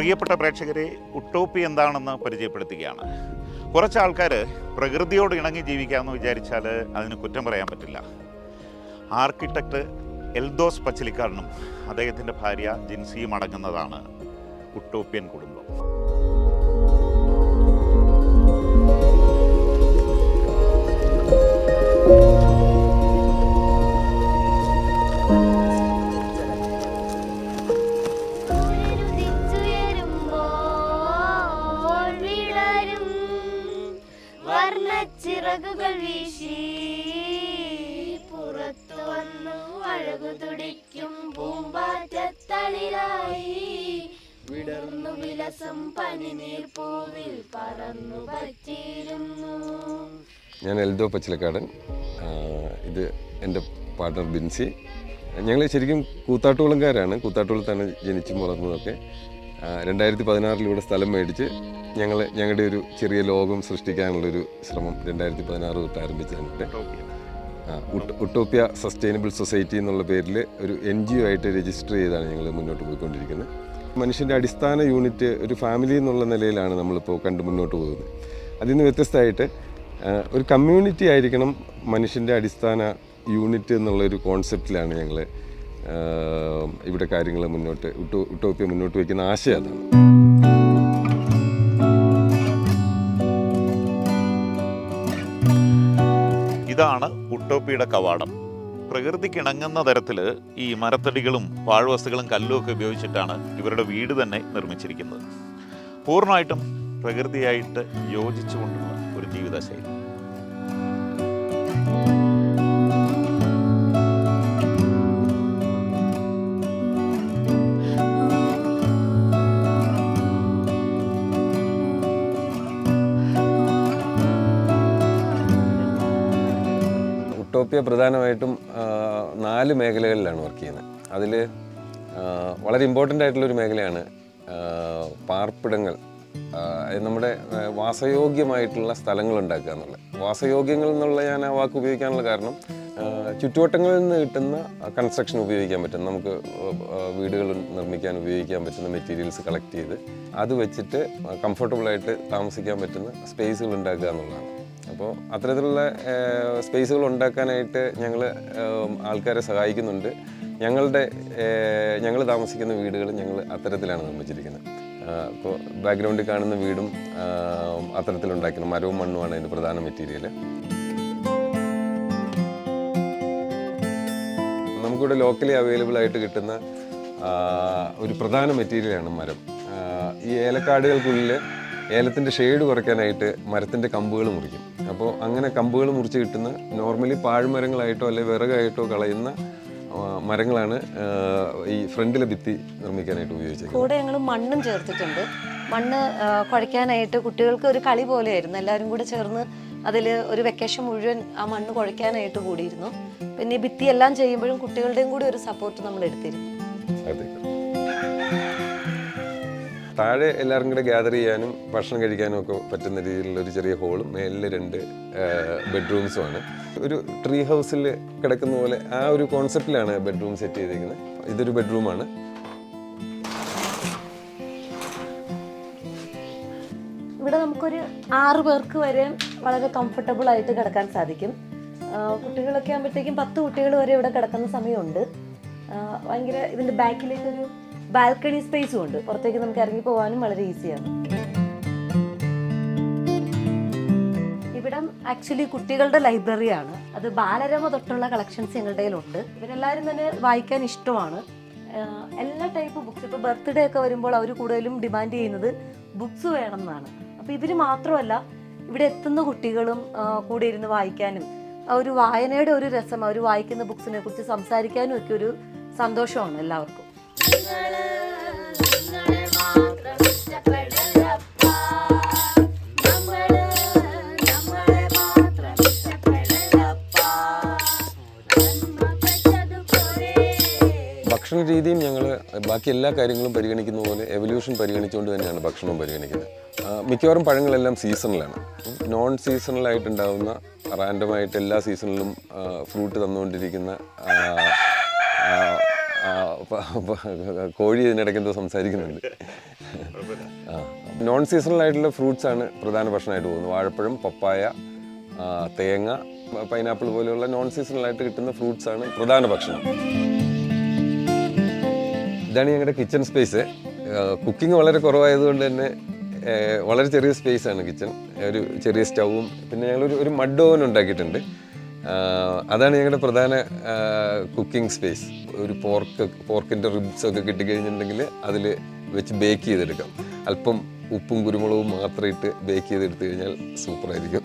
പ്രിയപ്പെട്ട പ്രേക്ഷകരെ, ഉട്ടോപ്പി എന്താണെന്ന് പരിചയപ്പെടുത്തുകയാണ്. കുറച്ച് ആൾക്കാർ പ്രകൃതിയോട് ഇണങ്ങി ജീവിക്കാമെന്ന് വിചാരിച്ചാൽ അതിന് കുറ്റം പറയാൻ പറ്റില്ല. ആർക്കിടെക്റ്റ് എൽദോസ് പച്ചിലിക്കാരനും അദ്ദേഹത്തിൻ്റെ ഭാര്യ ജിൻസിയും അടങ്ങുന്നതാണ് ഉട്ടോപ്യൻ കുടുംബം. ചിറകുകൾ വീശി പുറത്തു വന്നു അഴകു തുടിക്കും പൂമ്പാറ്റത്തളിരായി വിടർന്നു വിലസം പനിനീർ പൂവിൽ പറന്നു പറ്റിയിരുന്നു. ഞാൻ എൽദോ പച്ചിലക്കാടൻ, ഇത് എൻ്റെ പാർട്ണർ ബിൻസി. ഞങ്ങൾ ശരിക്കും കൂത്താട്ടുകുളംകാരാണ്. കൂത്താട്ടുകുളത്താണ് ജനിച്ചും വളർന്നതൊക്കെ. 2016 ഇവിടെ സ്ഥലം മേടിച്ച് ഞങ്ങളുടെ ഒരു ചെറിയ ലോകം സൃഷ്ടിക്കാനുള്ളൊരു ശ്രമം 2016 തൊട്ട് ആരംഭിച്ചതാണ്. ഉട്ടോപ്യ സസ്റ്റൈനബിൾ സൊസൈറ്റി എന്നുള്ള പേരിൽ ഒരു NGO ആയിട്ട് രജിസ്റ്റർ ചെയ്താണ് ഞങ്ങൾ മുന്നോട്ട് പോയിക്കൊണ്ടിരിക്കുന്നത്. മനുഷ്യൻ്റെ അടിസ്ഥാന യൂണിറ്റ് ഒരു ഫാമിലി എന്നുള്ള നിലയിലാണ് നമ്മളിപ്പോൾ മുന്നോട്ട് പോകുന്നത്. അതിൽ നിന്ന് വ്യത്യസ്തമായിട്ട് ഒരു കമ്മ്യൂണിറ്റി ആയിരിക്കണം മനുഷ്യൻ്റെ അടിസ്ഥാന യൂണിറ്റ് എന്നുള്ളൊരു കോൺസെപ്റ്റിലാണ് ഞങ്ങൾ ഇവിടെ കാര്യങ്ങൾ ഉട്ടോപ്യ മുന്നോട്ട് വയ്ക്കുന്ന ആശയം അതാണ്. ഇതാണ് ഉട്ടോപ്പിയുടെ കവാടം. പ്രകൃതിക്ക് ഇണങ്ങുന്ന തരത്തിൽ ഈ മരത്തടികളും പാഴ്വസ്തുക്കളും കല്ലും ഒക്കെ ഉപയോഗിച്ചിട്ടാണ് ഇവരുടെ വീട് തന്നെ നിർമ്മിച്ചിരിക്കുന്നത്. പൂർണ്ണമായിട്ടും പ്രകൃതിയായിട്ട് യോജിച്ചുകൊണ്ടുള്ള ഒരു ജീവിതശൈലി. ഉട്ടോപ്യ പ്രധാനമായിട്ടും 4 മേഖലകളിലാണ് വർക്ക് ചെയ്യുന്നത്. അതിൽ വളരെ ഇമ്പോർട്ടൻ്റ് ആയിട്ടുള്ളൊരു മേഖലയാണ് പാർപ്പിടങ്ങൾ, നമ്മുടെ വാസയോഗ്യമായിട്ടുള്ള സ്ഥലങ്ങൾ ഉണ്ടാക്കുക എന്നുള്ളത്. വാസയോഗ്യങ്ങൾ എന്നുള്ള ഞാൻ ആ വാക്ക് ഉപയോഗിക്കാനുള്ള കാരണം ചുറ്റുവട്ടങ്ങളിൽ നിന്ന് കിട്ടുന്ന കൺസ്ട്രക്ഷൻ ഉപയോഗിക്കാൻ പറ്റും, നമുക്ക് വീടുകൾ നിർമ്മിക്കാൻ ഉപയോഗിക്കാൻ പറ്റുന്ന മെറ്റീരിയൽസ് കളക്ട് ചെയ്ത് അത് വെച്ചിട്ട് കംഫർട്ടബിളായിട്ട് താമസിക്കാൻ പറ്റുന്ന സ്പേസുകൾ ഉണ്ടാക്കുക എന്നുള്ളതാണ്. അപ്പോൾ അത്തരത്തിലുള്ള സ്പേസുകൾ ഉണ്ടാക്കാനായിട്ട് ഞങ്ങൾ ആൾക്കാരെ സഹായിക്കുന്നുണ്ട്. ഞങ്ങൾ താമസിക്കുന്ന വീടുകൾ ഞങ്ങൾ അത്തരത്തിലാണ് നിർമ്മിച്ചിരിക്കുന്നത്. ഇപ്പോൾ ബാക്ക്ഗ്രൗണ്ടിൽ കാണുന്ന വീടും അത്തരത്തിലുണ്ടാക്കുന്നത് മരവും മണ്ണുമാണ് അതിൻ്റെ പ്രധാന മെറ്റീരിയൽ. നമുക്കിവിടെ ലോക്കലി അവൈലബിൾ ആയിട്ട് കിട്ടുന്ന ഒരു പ്രധാന മെറ്റീരിയലാണ് മരം. ഈ ഏലക്കാടുകൾക്കുള്ളിൽ ഏലത്തിൻ്റെ ഷെയ്ഡ് കുറയ്ക്കാനായിട്ട് മരത്തിൻ്റെ കമ്പുകൾ മുറിക്കും. അപ്പോൾ അങ്ങനെ കമ്പുകൾ മുറിച്ച് കിട്ടുന്ന നോർമലി പാഴ്മരങ്ങളായിട്ടോ അല്ലെങ്കിൽ വിറകായിട്ടോ കളയുന്ന മരങ്ങളാണ് ഈ ഫ്രണ്ടിലെ ഭിത്തി നിർമ്മിക്കാനായിട്ട് ഉപയോഗിച്ചത്. കൂടെ ഞങ്ങൾ മണ്ണും ചേർത്തിട്ടുണ്ട്. മണ്ണ് കുഴയ്ക്കാനായിട്ട് കുട്ടികൾക്ക് ഒരു കളി പോലെയായിരുന്നു. എല്ലാവരും കൂടെ ചേർന്ന് അതിൽ ഒരു വെക്കേഷൻ മുഴുവൻ ആ മണ്ണ് കുഴയ്ക്കാനായിട്ട് കൂടിയിരുന്നു. പിന്നെ ഭിത്തി എല്ലാം ചെയ്യുമ്പോഴും കുട്ടികളുടെയും കൂടി ഒരു സപ്പോർട്ട് നമ്മൾ എടുത്തിരുന്നു. അതെ, താഴെ എല്ലാവരും കൂടെ ഗ്യാദർ ചെയ്യാനും ഭക്ഷണം കഴിക്കാനും ഒക്കെ പറ്റുന്ന രീതിയിലുള്ള ഒരു ചെറിയ ഹോളും മേലിൽ 2 ബെഡ്റൂംസുമാണ്. ഒരു ട്രീ ഹൗസിൽ കിടക്കുന്ന പോലെ ആ ഒരു കോൺസെപ്റ്റിലാണ് ബെഡ്റൂം സെറ്റ് ചെയ്തിരിക്കുന്നത്. ഇതൊരു ബെഡ്റൂമാണ്. ഇവിടെ നമുക്കൊരു 6 പേർക്ക് വരെ വളരെ കംഫർട്ടബിൾ ആയിട്ട് കിടക്കാൻ സാധിക്കും. കുട്ടികളൊക്കെ ആകുമ്പോഴത്തേക്കും 10 കുട്ടികൾ വരെ ഇവിടെ കിടക്കുന്ന സമയമുണ്ട്. ഭയങ്കര ഇതിൻ്റെ ബാക്കിലേക്കൊരു ബാൽക്കണി സ്പേസും ഉണ്ട്. പുറത്തേക്ക് നമുക്ക് ഇറങ്ങി പോകാനും വളരെ ഈസിയാണ്. ഇവിടം ആക്ച്വലി കുട്ടികളുടെ ലൈബ്രറിയാണ്. അത് ബാലരമ തൊട്ടുള്ള കളക്ഷൻസ് ഞങ്ങളുടെ കയ്യിലുണ്ട്. ഇവരെല്ലാവരും തന്നെ വായിക്കാൻ ഇഷ്ടമാണ്. എല്ലാ ടൈപ്പ് ബുക്സ്. ഇപ്പോൾ ബർത്ത്ഡേ ഒക്കെ വരുമ്പോൾ അവർ കൂടുതലും ഡിമാൻഡ് ചെയ്യുന്നത് ബുക്സ് വേണം എന്നാണ്. അപ്പോൾ ഇവർ മാത്രമല്ല, ഇവിടെ എത്തുന്ന കുട്ടികളും കൂടെ ഇരുന്ന് വായിക്കാനും ഒരു വായനയുടെ ഒരു രസം, അവർ വായിക്കുന്ന ബുക്സിനെ കുറിച്ച് സംസാരിക്കാനും ഒക്കെ ഒരു സന്തോഷമാണ് എല്ലാവർക്കും. ഭക്ഷണ രീതിയും ഞങ്ങൾ ബാക്കി എല്ലാ കാര്യങ്ങളും പരിഗണിക്കുന്ന പോലെ എവല്യൂഷൻ പരിഗണിച്ചുകൊണ്ട് തന്നെയാണ് ഭക്ഷണവും പരിഗണിക്കുന്നത്. മിക്കവാറും പഴങ്ങളെല്ലാം സീസണലാണ്. നോൺ സീസണലായിട്ടുണ്ടാകുന്ന റാൻഡമായിട്ട് എല്ലാ സീസണിലും ഫ്രൂട്ട് തന്നുകൊണ്ടിരിക്കുന്ന കോഴി ഇതിനിടയ്ക്ക് എന്തോ സംസാരിക്കുന്നുണ്ട്. നോൺ സീസണൽ ആയിട്ടുള്ള ഫ്രൂട്ട്സ് ആണ് പ്രധാന ഭക്ഷണമായിട്ട് പോകുന്നത്. വാഴപ്പഴം, പപ്പായ, തേങ്ങ, പൈനാപ്പിൾ പോലെയുള്ള നോൺ സീസണൽ ആയിട്ട് കിട്ടുന്ന ഫ്രൂട്ട്സ് ആണ് പ്രധാന ഭക്ഷണം. ഇതാണ് ഞങ്ങളുടെ കിച്ചൺ സ്പേസ്. കുക്കിംഗ് വളരെ കുറവായതുകൊണ്ട് തന്നെ വളരെ ചെറിയ സ്പേസ് ആണ് കിച്ചൺ. ഒരു ചെറിയ സ്റ്റൗവും പിന്നെ ഞങ്ങളൊരു മഡ് ഓവൻ ഉണ്ടാക്കിയിട്ടുണ്ട്. അതാണ് ഞങ്ങളുടെ പ്രധാന കുക്കിംഗ് സ്പേസ്. ഒരു പോർക്കിൻ്റെ റിബ്സ് ഒക്കെ കിട്ടിക്കഴിഞ്ഞിട്ടുണ്ടെങ്കിൽ അതിൽ വെച്ച് ബേക്ക് ചെയ്തെടുക്കാം. അല്പം ഉപ്പും കുരുമുളകും മാത്രം ഇട്ട് ബേക്ക് ചെയ്തെടുത്തു കഴിഞ്ഞാൽ സൂപ്പറായിരിക്കും.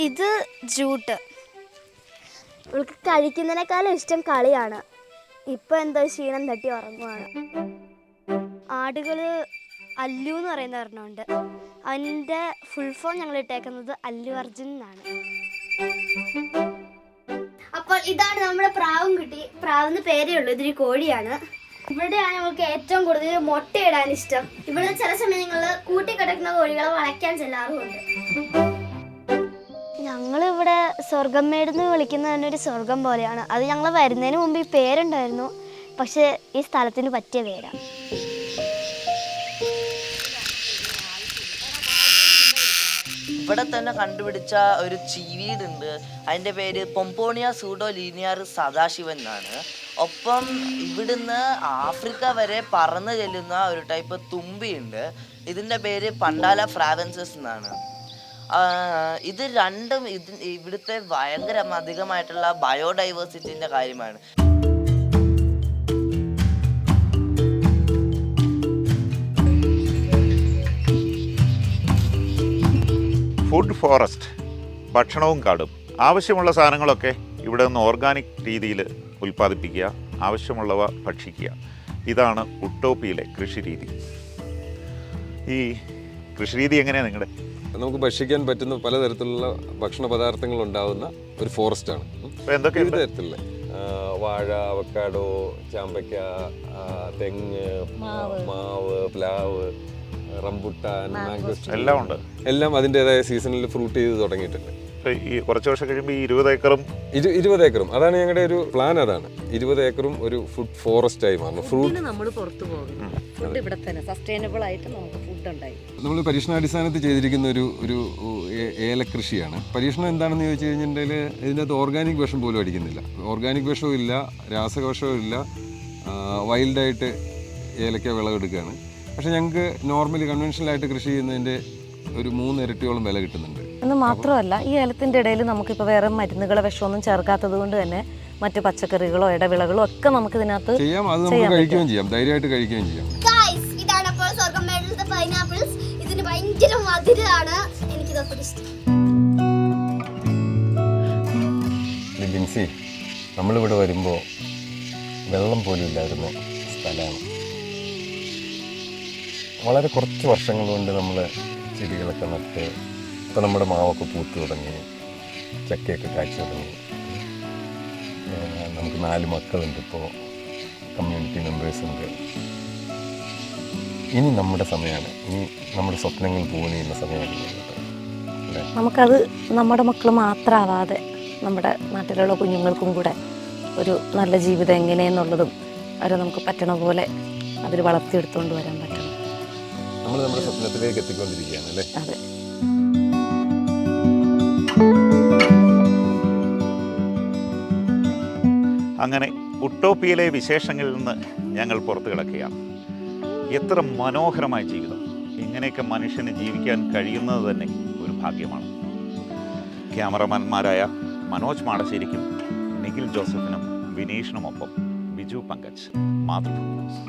ഇത് ജൂട്ട്. ഇവൾക്ക് കഴിക്കുന്നതിനേക്കാളും ഇഷ്ടം കളിയാണ്. ഇപ്പം എന്തോ ക്ഷീണം തട്ടി ഉറങ്ങുവാണ്. ആടുകൾ അല്ലു എന്ന് പറയുന്ന ഒരെണ്ണമുണ്ട്. അതിൻ്റെ ഫുൾ ഫോം ഞങ്ങൾ ഇട്ടേക്കുന്നത് അല്ലു അർജുൻ എന്നാണ്. അപ്പോൾ ഇതാണ് നമ്മുടെ പ്രാവും കുട്ടി. പ്രാവെന്ന് പേരേ ഉള്ളൂ, ഇതൊരു കോഴിയാണ്. ഇവിടെയാണ് ഞങ്ങൾക്ക് ഏറ്റവും കൂടുതൽ മുട്ടയിടാൻ ഇഷ്ടം. ഇവിടെ ചില സമയങ്ങളിൽ കൂട്ടിക്കിടക്കുന്ന കോഴികളെ വളയ്ക്കാൻ ചെല്ലാറുമുണ്ട്. ഞങ്ങളിവിടെ സ്വർഗമേടെന്ന് വിളിക്കുന്നത് തന്നെ ഒരു സ്വർഗം പോലെയാണ്. അത് ഞങ്ങൾ വരുന്നതിന് മുമ്പ് ഈ പേരുണ്ടായിരുന്നു, പക്ഷേ ഈ സ്ഥലത്തിന് പറ്റിയ പേരാണ്. ഇവിടെ തന്നെ കണ്ടുപിടിച്ച ഒരു ചീവീടുണ്ട്. അതിൻ്റെ പേര് പൊംപോണിയ സൂഡോ ലീനിയർ സദാശിവൻ എന്നാണ്. ഒപ്പം ഇവിടുന്ന് ആഫ്രിക്ക വരെ പറന്ന് ചെല്ലുന്ന ഒരു ടൈപ്പ് തുമ്പിയുണ്ട്. ഇതിൻ്റെ പേര് പണ്ടാല ഫ്രാവൻസസ് എന്നാണ്. ഇത് രണ്ടും ഇവിടുത്തെ ഭയങ്കര അധികമായിട്ടുള്ള ബയോഡൈവേഴ്സിറ്റിൻ്റെ കാര്യമാണ്. ഫുഡ് ഫോറസ്റ്റ്, ഭക്ഷണവും കാടും. ആവശ്യമുള്ള സാധനങ്ങളൊക്കെ ഇവിടെ നിന്ന് ഓർഗാനിക് രീതിയിൽ ഉൽപ്പാദിപ്പിക്കുക, ആവശ്യമുള്ളവ ഭക്ഷിക്കുക. ഇതാണ് ഉട്ടോപ്പിയിലെ കൃഷിരീതി. ഈ കൃഷിരീതി എങ്ങനെയാണ് നിങ്ങളുടെ? നമുക്ക് ഭക്ഷിക്കാൻ പറ്റുന്ന പലതരത്തിലുള്ള ഭക്ഷണ പദാർത്ഥങ്ങൾ ഉണ്ടാകുന്ന ഒരു ഫോറസ്റ്റാണ്. വിവിധ തരത്തിലുള്ള വാഴ, അവക്കാഡോ, ചാമ്പയ്ക്ക, തെങ്ങ്, മാവ്, പ്ലാവ്, റംബുട്ടാൻ, മാംഗോസ്റ്റീൻ എല്ലാം ഉണ്ട്. എല്ലാം അതിൻ്റെതായ സീസണിൽ ഫ്രൂട്ട് ചെയ്ത് തുടങ്ങിയിട്ടുണ്ട്. ഈ കുറച്ച് വർഷം കഴിയുമ്പോൾ ഈ 20 ഏക്കറും 20 ഏക്കറും അതാണ് ഞങ്ങളുടെ ഒരു പ്ലാൻ. അതാണ് 20 ഏക്കറും ഒരു ഫുഡ് ഫോറസ്റ്റ് ആയി മാറുന്നു. ഫ്രൂട്ട് നമ്മൾ പുറത്തു പോകും, ഫുഡ് ഇവിടെ തന്നെ സസ്റ്റൈനബിൾ ആയിട്ട് നമുക്ക് ഫുഡ് ഉണ്ടായി. നമ്മൾ പരീക്ഷണാടിസ്ഥാനത്തിൽ ചെയ്തിരിക്കുന്ന ഒരു ഏലകൃഷിയാണ്. പരീക്ഷണം എന്താണെന്ന് ചോദിച്ചു കഴിഞ്ഞിട്ടുണ്ടെങ്കിൽ ഇതിനകത്ത് ഓർഗാനിക് വിഷം പോലും അടിക്കുന്നില്ല. ഓർഗാനിക് വിഷവും ഇല്ല, രാസവിഷവും ഇല്ല. വൈൽഡായിട്ട് ഏലക്ക വിളവെടുക്കുകയാണ്. പക്ഷെ ഞങ്ങൾക്ക് നോർമലി കൺവെൻഷനലായിട്ട് കൃഷി ചെയ്യുന്നതിൻ്റെ ഒരു 3 ഇരട്ടിയോളം വില കിട്ടുന്നുണ്ട്. എന്ന് മാത്രമല്ല ഈ ഏലത്തിൻ്റെ ഇടയിൽ നമുക്കിപ്പോൾ വേറെ മരുന്നുകളോ വിഷമൊന്നും ചേർക്കാത്തത് കൊണ്ട് തന്നെ മറ്റ് പച്ചക്കറികളോ ഇടവിളകളോ ഒക്കെ നമുക്ക് ഇതിനകത്ത് ചെയ്യാം. അത് നമുക്ക് കഴിക്കുകയും ചെയ്യാം, ധൈര്യമായിട്ട് കഴിക്കുകയും ചെയ്യാം. ഇതാണ് അപ്പോൾ സ്വർഗമേടിലത്തെ പൈനാപ്പിൾസ്. ഇതിന് ഭയങ്കര മധുരമാണ്. എനിക്കിത് ഒത്തിരി ഇഷ്ടം. ബിൻസി, നമ്മളിവിടെ വരുമ്പോൾ വെള്ളം പോലും ഇല്ലായിരുന്ന സ്ഥലമാണ്. വളരെ കുറച്ച് വർഷങ്ങൾ കൊണ്ട് നമ്മൾ ചെടികളൊക്കെ നട്ട് ഇപ്പോൾ നമ്മുടെ മാവൊക്കെ പൂത്ത് തുടങ്ങി, ചക്കയൊക്കെ കാഴ്ച തുടങ്ങി. നമുക്ക് 4 മക്കളുണ്ട്. ഇപ്പോൾ കമ്മ്യൂണിറ്റി മെമ്പേഴ്സ് ഉണ്ട്. ഇനി നമ്മുടെ സമയമാണ്. ഇനി നമ്മുടെ സ്വപ്നങ്ങൾ പൂവൺ ചെയ്യുന്ന സമയമാണ്. നമുക്കത് നമ്മുടെ മക്കൾ മാത്രമാവാതെ നമ്മുടെ നാട്ടിലുള്ള കുഞ്ഞുങ്ങൾക്കും കൂടെ ഒരു നല്ല ജീവിതം എങ്ങനെയെന്നുള്ളതും അവരെ നമുക്ക് പറ്റണ പോലെ അതിൽ വളർത്തിയെടുത്തുകൊണ്ട് വരാൻ പറ്റണം. നമ്മൾ നമ്മുടെ സ്വപ്നത്തിലേക്ക് എത്തിക്കൊണ്ടിരിക്കുകയാണ് അല്ലേ? അതെ. അങ്ങനെ ഉട്ടോപ്പിയിലെ വിശേഷങ്ങളിൽ നിന്ന് ഞങ്ങൾ പുറത്തു കിടക്കുകയാണ്. എത്ര മനോഹരമായ ജീവിതം! ഇങ്ങനെയൊക്കെ മനുഷ്യന് ജീവിക്കാൻ കഴിയുന്നത് തന്നെ ഒരു ഭാഗ്യമാണ്. ക്യാമറമാന്മാരായ മനോജ് മാടശ്ശേരിക്കും നിഖിൽ ജോസഫിനും വിനീഷിനുമൊപ്പം ബിജു പങ്കജ്, മാതൃഭൂമി ന്യൂസ്.